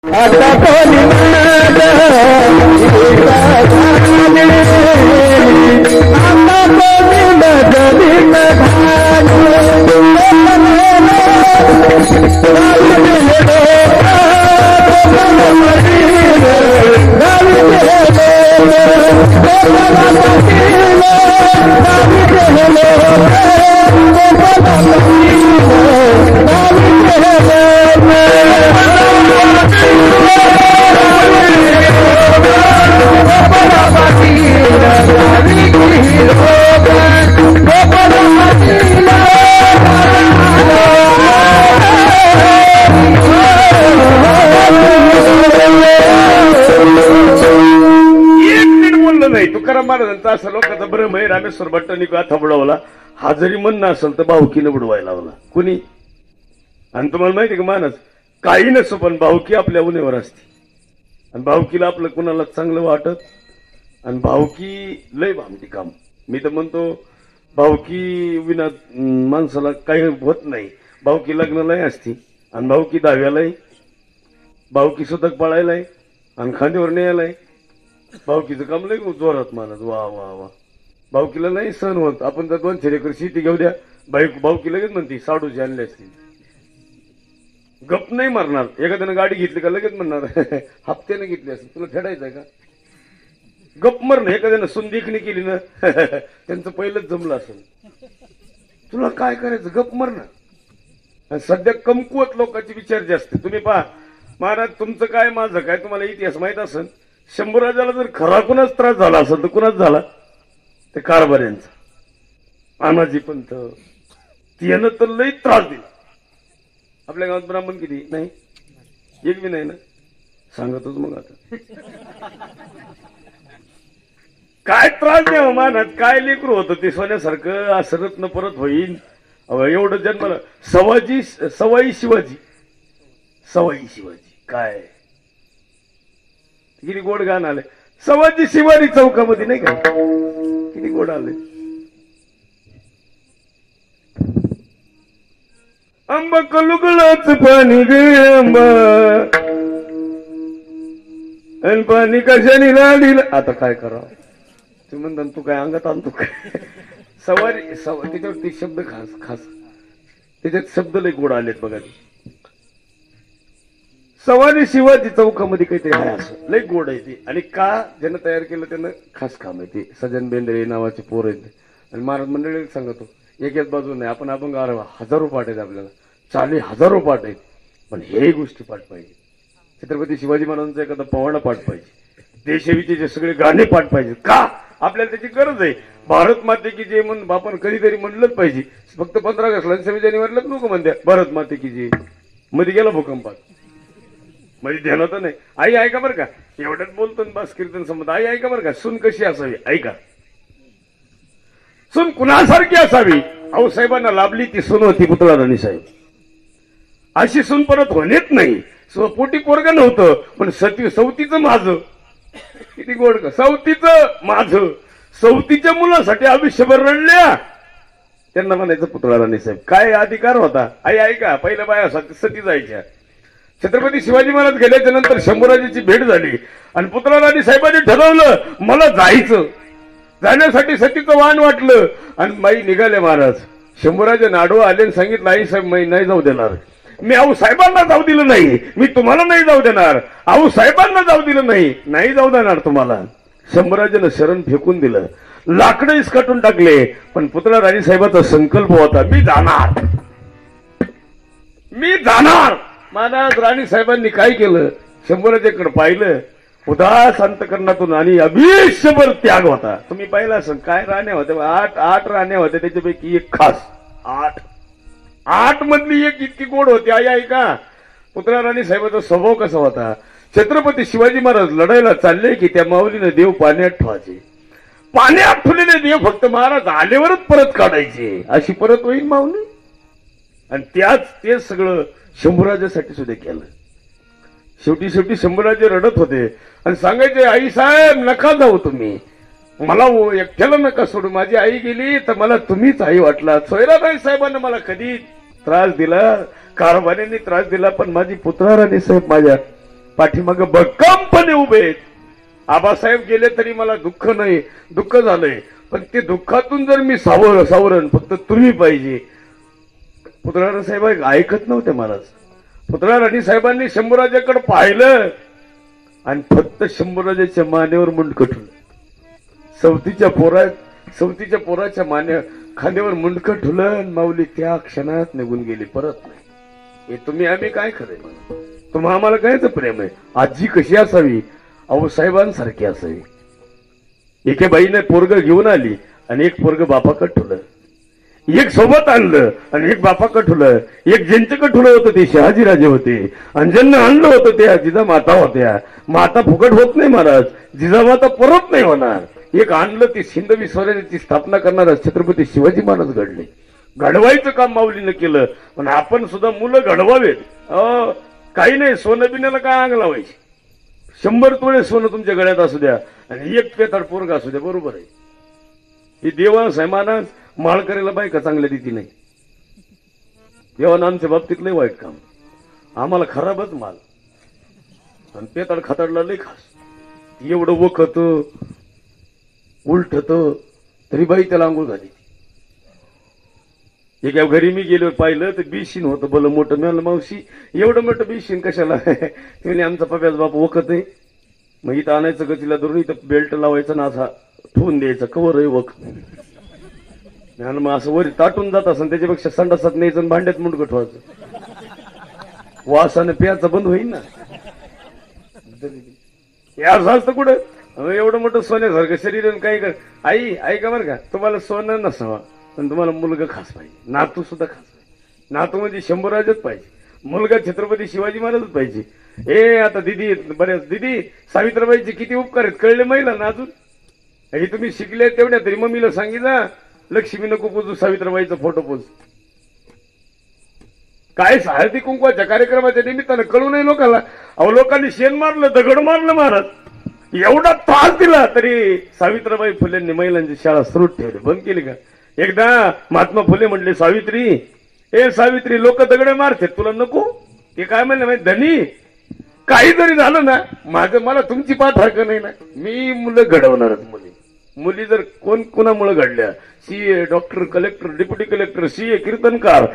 आता कोणी आता तुकाराम महाराजांचा असं लोकांचा भ्रम आहे. रामेश्वर भट्टांनी गाथा बुडवला. हा जरी म्हणणं असेल तर भाऊकीनं बुडवायला लावला कुणी. आणि तुम्हाला माहिती का मानस काही नसो पण भाऊकी आपल्या उन्हेवर असते. आणि भाऊकीला आपलं कुणाला चांगलं वाटत. आणि भाऊकी लय भामटी काम. मी तर म्हणतो भाऊकी विना माणसाला काही होत नाही. भाऊकी लग्नालाही असती आणि भाऊकी दहाव्यालाही. भाऊकी सुतक पाळायलाय आणि खांद्यावर न्यायलाय. भाऊकीचं काम लय जोरात मानत. वा वा वा. भाऊकीला नाही सहन होत. आपण तर 200 एकर शेती घेऊ द्या भाऊकी लगेच म्हणते साडूची आणली असतील. गप नाही मारणार. एखाद्यानं गाडी घेतली का लगेच म्हणणार हप्त्याने घेतली असेल तुला फेडायचंय का. गप मरण. एखाद्यानं सुंदीखणी केली ना त्यांचं पहिलंच जमलं असेल. तुला काय करायचं गप मरण. सध्या कमकुवत लोकांचे विचार जास्त. तुम्ही पहा महाराज तुमचं काय माझं काय तुम्हाला इतिहास माहित असेल. शंभूराजाला जर खरा कुणाच त्रास झाला असेल तर कुणाच झाला ते कारभाऱ्यांचा. अनाजी पंत त्यानं तर लई त्रास दिला. आपल्या गावात ब्राह्मण किती नाही एक बी नाही ना सांगतच. मग आता काय त्रास द्यावा मानात. काय लेकरू होतं ते सोन्यासारखं असं रत्न परत होईल. एवढं जन्माला सवाई शिवाजी काय किती गोड गाणं आले. सवाजी शिवाजी चौकामध्ये नाही का किती गोड आले. आंबा कलुगलाच पाणी गे आंबा आणि पाणी कशाने लाडीला. आता काय करावं ते म्हणतात तू काय अंगात आणतो काय. सवारी त्याच्यावरती शब्द खास त्याच्यात शब्द लय गोड आलेत बघा. सवारी शिवाजी चौकामध्ये काहीतरी आहे असं लय गोड आहे ते. आणि का ज्यानं तयार केलं त्यानं खास काम आहे ते. सजन बेंद्रे नावाचे पोर आहेत. आणि महाराज मंडळी सांगतो एकाच बाजू नाही. आपण हजारो पाठ आहेत आपल्याला 40,000 पाठ आहेत. पण हे गोष्टी पाठ पाहिजे. छत्रपती शिवाजी महाराजांचा एखादा पवाडा पाठ पाहिजे. देशविदेशचे सगळे गाणे पाठ पाहिजे. का आपल्याला त्याची गरज आहे. भारत माते की जय म्हणून आपण कधीतरी म्हणलंच पाहिजे. फक्त 15 ऑगस्टला 26 जानेवारीलाच लोक म्हणतात भारत माते की जय. मध्ये गेला भूकंपात म्हणजे ध्यानात नाही. आई ऐका बरं का एवढ्यात बोलतो बस कीर्तन संबंध. आई ऐका बरं का सून कशी असावी ऐका. सून कुणासारखी असावी. अहो साहेबांना लाभली ती सून होती पुतळा राणी साहेब. अशी सून परत होणेच नाही. पोटी पोरग नव्हतं पण सवतीचं माझं किती गोड का. सवतीचं माझं सवतीच्या मुलासाठी आयुष्यभर रडल्या. त्यांना म्हणायचं पुतळा राणी साहेब. काय अधिकार होता. आई ऐका पहिल्या बाया सती जायच्या. छत्रपती शिवाजी महाराज गेल्याच्या नंतर शंभूराजाची भेट झाली आणि पुतळा राणी साहेबांनी ठरवलं मला जायचं. जाण्यासाठी सतीचं वाहन वाटलं आणि बाई निघाले महाराज. शंभूराजे नाडू आले आणि सांगितलं आई साहेब मी नाही जाऊ देणार. मी आऊ साहेबांना जाऊ दिलं नाही. मी तुम्हाला नाही जाऊ देणार. आऊ साहेबांना जाऊ दिलं नाही जाऊ देणार तुम्हाला. शंभूराजेनं शरण फेकून दिलं. लाकडं इसकाटून टाकले. पण पुतळा राणी साहेबाचा संकल्प होता मी जाणार. महाराज राणी साहेबांनी काय केलं शंभूराजेकडे पाहिलं. उदास अंतकरणातून आणि अभिष्यभर त्याग होता. तुम्ही पाहिला असं काय राण्या होत्या 8 राण्या होत्या. त्याच्यापैकी एक खास 8 मधली एक इतकी गोड होती. आई ऐका पुतळा राणी साहेबाचा स्वभाव कसा होता. छत्रपती शिवाजी महाराज लढायला चालले की त्या माऊलीने देव पाण्यात ठेवायचे. पाण्यात ठेवलेले देव फक्त महाराज आल्यावरच परत काढायचे. अशी परत होईल माऊली. आणि तेच सगळं शंभूराजासाठी सुद्धा केलं. शेवटी शंभूराजे रडत होते आणि सांगायचे आई साहेब नका जाऊ तुम्ही. मला एकट्याला नका सोडू. माझी आई गेली तर मला तुम्हीच आई वाटला. सोयराबाई साहेबांना मला कधी त्रास दिला कारभाऱ्यांनी त्रास दिला पण माझी पुतळा राणी साहेब माझ्या पाठीमाग भक्कमपणे उभे आहेत. आबासाहेब गेले तरी मला दुःख नाही, दुःख झालंय, पण ते दुःखातून जर मी सावरण फक्त तुम्ही पाहिजे. पुतळा साहेब ऐकत नव्हते महाराज. पुतळा राणी साहेबांनी शंभूराजाकडे पाहिलं आणि फक्त शंभूराजाच्या मानेवर मुंडकं ठेवलं. सवतीच्या पोराच्या खांद्यावर मुंडकं ठेवलं आणि माऊली त्या क्षणात निघून गेली, परत नाही. हे तुम्ही आम्ही काय खरंय म्हणा, तुम्हा आम्हाला कायच प्रेम आहे. आजी कशी असावी, आऊसाहेबांसारखी असावी. एके बाईने पोरग घेऊन आली आणि एक पोरग बापाकडे ठेवलं, एक सोबत आणलं आणि एक बापाकडे ठेवलं. एक ज्यांच्याकडे ठेवलं होतं ते शहाजीराजे होते आणि ज्यांना आणलं होतं त्या जिजामाता होत्या. माता फुकट होत नाही महाराज, जिजामाता परत नाही होणार. एक आणलं ते सिंधवी स्वराज्याची स्थापना करणारा छत्रपती शिवाजी महाराज घडले. घडवायचं काम माऊलीनं केलं, पण आपण सुद्धा मुलं घडवावेत. काही नाही, सोनं बिण्याला काय आग लावायची. 100 तोळे सोनं तुमच्या गळ्यात असू द्या आणि एक पेताड पोरगा असू द्या, बरोबर आहे. ही देवा सैमानास माळकरीला बायका चांगल्या देती नाही. देवानं आमच्या बाबतीत लय वाईट काम, आम्हाला खराबच माल आणि पेताड खताडला लय खास. एवढं वखत उलटत तरी बाई त्याला आंघोळ घाली. एका घरी मी गेलो, पाहिलं तर बिशीन होतं भलं मोठं. मी म्हणलं मावशी एवढं मोठं बिशीन कशाला? त्याने आमचा पप्याचा बाप वखत आहे. मग इथं आणायचं गतीला धरून इथं बेल्ट लावायचं ना असा ठेवून द्यायचं, कवर आहे वख. मग असं वर ताटून जात असं, त्याच्यापेक्षा संडासात न्यायचं भांड्यात मुंडकं ठेवायचं, वासाने प्यायचं बंद होईल ना. या असतं कुठं एवढं मोठं सोन्यासारखं शरीर काही कर. आई ऐका बरं का, तुम्हाला सोनं नसावा पण तुम्हाला मुलगा खास पाहिजे, नातू सुद्धा खास पाहिजे. नातू म्हणजे शंभूराजच पाहिजे, मुलगा छत्रपती शिवाजी महाराजच पाहिजे. आता दिदी, बऱ्याच दिदी सावित्रीबाईचे किती उपकार आहेत कळले महिला ना अजून. हे तुम्ही शिकले तेवढ्या तरी मम्मीला सांगितलं लक्ष्मी नको पूजू, सावित्रीबाईचा फोटो पूज. काय हळदी कुंकवाच्या कार्यक्रमाच्या निमित्तानं कळू नये लोकांना. अहो लोकांनी शेण मारलं, दगड मारलं महाराज, एवढा त्रास दिला तरी सावित्रीबाई फुलेंनी महिलांची शाळा सुरू ठेवली, बंद केली का? एकदा महात्मा फुले म्हटले, सावित्री ए सावित्री, लोक दगड मारते तुला नको. ते काय म्हणले माहिती, धनी काही जरी झालं ना मला तुमची पाठ हरकत नाही ना, मी मुलं घडवणारच. मुली जर कोणामुळे घडल्या, CA, doctor, collector, deputy collector, CA, कीर्तनकार,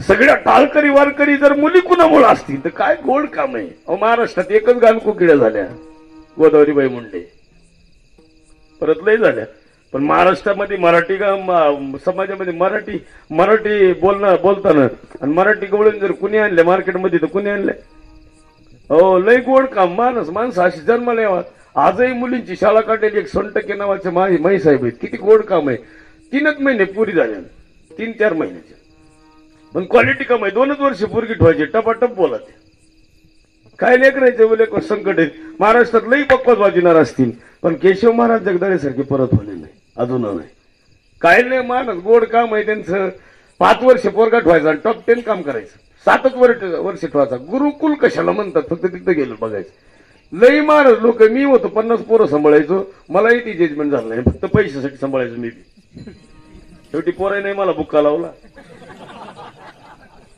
सगळ्या टाळकरी वारकरी जर मुली कुणामुळे असतील तर काय गोड काम आहे. महाराष्ट्रात एकच गानकोकिळ्या झाल्या, गोदावरीबाई मुंडे, परत लय झाल्या. पण महाराष्ट्रामध्ये मराठी समाजामध्ये मराठी बोलताना आणि मराठी गवळण जर कुणी आणल्या मार्केटमध्ये तर कुणी आणल्या. हो लय गोड काम. माणसं अशी जन्माला यावात. आजही मुलींची शाळा काढलेली एक 100% नावाचे माई साहेब आहेत, किती गोड काम आहे. 3च महिने पुरी झाल्या, 3-4 महिन्याच्या, पण क्वालिटी काम आहे. 2च वर्ष पोरगी ठेवायची, टपाटप बोलायचे. काय लेकरायचे बोले संकट आहे. महाराष्ट्रात लई पक्वाज वाजणार असतील पण केशव महाराज जगदाळे सारखे परत होले नाही, अजून नाही. काय नाही माणूस गोड काम आहे त्यांचं. 5 वर्ष पोरगा ठेवायचा आणि टॉप 10 काम करायचं. 7च वर्ष ठेवायचा. गुरुकुल कशाला म्हणतात, फक्त तिथं गेलो बघायचं. लई महाराज लोक, मी होतो 50 पोरं सांभाळायचो, मलाही ती जजमेंट झालं नाही, फक्त पैशासाठी सांभाळायचो मी. शेवटी पोराही नाही मला बुक्का लावला,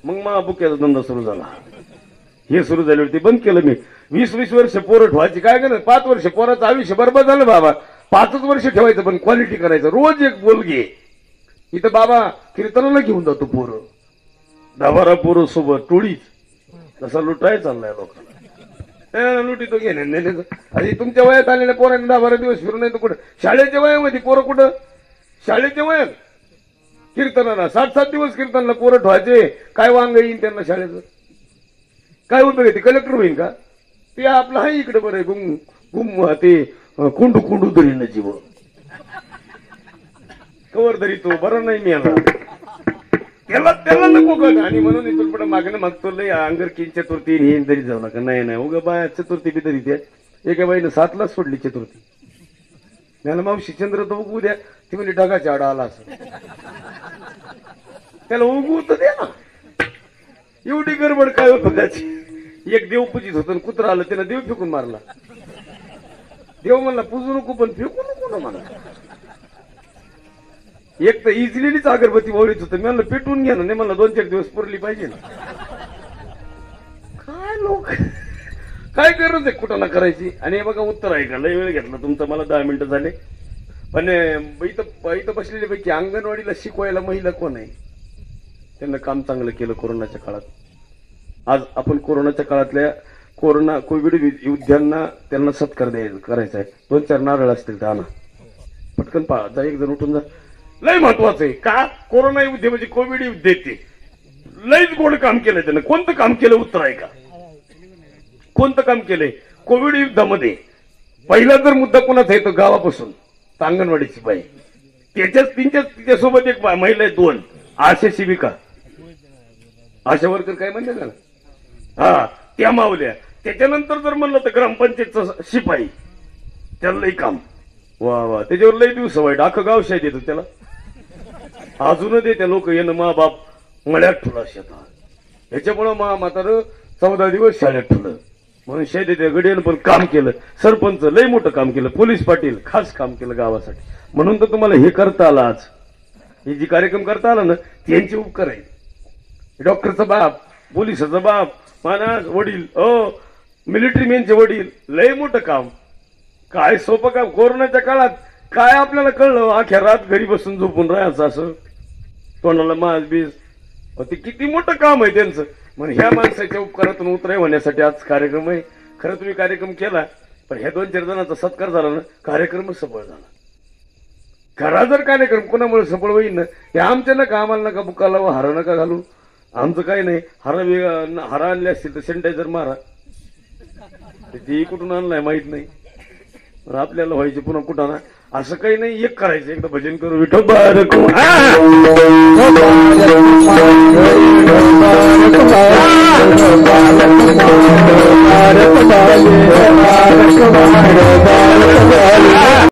मग मला बुक्याचा धंदा सुरू झाला. हे सुरू झाल्यावरती बंद केलं मी. 20-20 वर्ष पोरं ठेवायची. काय केलं, 5 वर्ष पोराचं आयुष्य बरबाद झालं बाबा. 5च वर्ष ठेवायचं पण क्वालिटी करायचं. रोज एक बोलगे. इथं बाबा कीर्तनाला घेऊन जातो पोरं, 10-12 पोरं सोबत टोळीच. तसा लुटाय चाललाय लोकांना. लुटी तो घेणे आधी तुमच्या वयात आलेल्या पोरांनी 10-12 दिवस फिरून नाही तर कुठं. शाळेच्या वयामध्ये पोरं कुठं, शाळेच्या वयात कीर्तनाला 7-7 दिवस कीर्तनाला पोरं ठेवायचे. काय वांग येईन त्यांना शाळेचं, काय उपयोग आहे? ते कलेक्टर होईल का? ते आपलं आहे इकडे बरं गुम ते कुंडू तरी न जीव कवर तरी तो बरं नाही मिळाला त्याला नको का. आणि म्हणून इथून पुढे मागणं मागतो लय अंगर की चतुर्थी हे तरी जाऊ नका. नाही उगा बाया चतुर्थी बी तरी त्या एका बाईनं 7लाच सोडली चतुर्थी. त्याला मावशी चंद्र तर उगू द्या, ती म्हणजे ढगाच्या आडा आला असं, त्याला उगू तर द्या ना. एवढी गडबड काय होत त्याची. एक देव पूजित होतं, कुत्रा आलं, त्यानं देव फेकून मारला. देव म्हणला पूजू नको पण फेकू नको ना मला. एक तर इझिलीच अगरबत्ती ओळीत होतं, मी म्हणलं पेटवून घ्या ना. नाही म्हणलं 2-4 दिवस पुरली पाहिजे ना. काय लोक काय गरज आहे कुठं ना करायची. आणि हे बघा उत्तर आहे का, लय वेळ घेतला तुमचं, मला 10 मिनिटं झाले. पण इथं बसलेले पैकी अंगणवाडीला शिकवायला महिला कोण आहे? त्यांना काम चांगलं केलं कोरोनाच्या काळात. आज आपण कोरोनाच्या काळातल्या कोविड योद्ध्यांना त्यांना सत्कार करायचा आहे. 2-4 नारळ असतील तर आणा पटकन, जा एक जण उठून जा. लय महत्वाचं आहे का, कोरोना युद्ध म्हणजे कोविड युद्ध येते. लयच गोड काम केलंय त्यानं. कोणतं काम केलं उत्तर आहे का? कोणतं काम केलंय कोविड युद्धामध्ये? पहिला जर मुद्दा कोणाचा आहे तो गावापासून तर अंगणवाडीची बाई. तिच्यासोबत एक महिला आहे, 2 आशा शिबिका, आशा वर्कर काय म्हणले ना, हा त्या मावल्या. त्याच्यानंतर जर म्हणलं तर ग्रामपंचायतचा शिपाई, त्याला लई काम. वा वा, त्याच्यावर लई दिवस वाईट, अख्खं गाव शाळेत येतो त्याला. अजून देत्या लोक येणं, मा बाप मळ्यात ठुला शेतात. ह्याच्यामुळं म्हातारं 14 दिवस शाळेत ठुलं म्हणून शेतीच्या गडीनं पण काम केलं. सरपंच लई मोठं काम केलं, पोलीस पाटील खास काम केलं गावासाठी. म्हणून तर तुम्हाला हे करता आलं आज, हे जे कार्यक्रम करता आला ना त्यांचे उपकार आहे. डॉक्टरचा बाप, पोलिसाचा बाप, मानास वडील, मिलिटरी मॅनचे वडील, लय मोठं काम. काय सोपं काम. कोरोनाच्या काळात काय आपल्याला कळलं, अख्या रात घरी बसून झोपून राहायचं असं, तोंडाला मास बीज, ते किती मोठं काम आहे त्यांचं. म्हणून ह्या माणसाच्या उपकारातून उतराय होण्यासाठी आज कार्यक्रम आहे. खरं तुम्ही कार्यक्रम केला, पण ह्या 2-4 जणांचा सत्कार झाला ना, कार्यक्रमच सफळ झाला. खरा जर कार्यक्रम कोणामुळे सफळ होईल ना, हे आमच्या नका, आम्हाला नका बुकाला व हारा नका घालू. आमचं काही नाही, हारा आणले असतील तर सॅनिटायझर मारा, ते कुठून आणलाय माहित नाही, पण आपल्याला व्हायचे पुन्हा कुठं ना, असं काही नाही. एक करायचं, एकदा भजन करू, विठोबा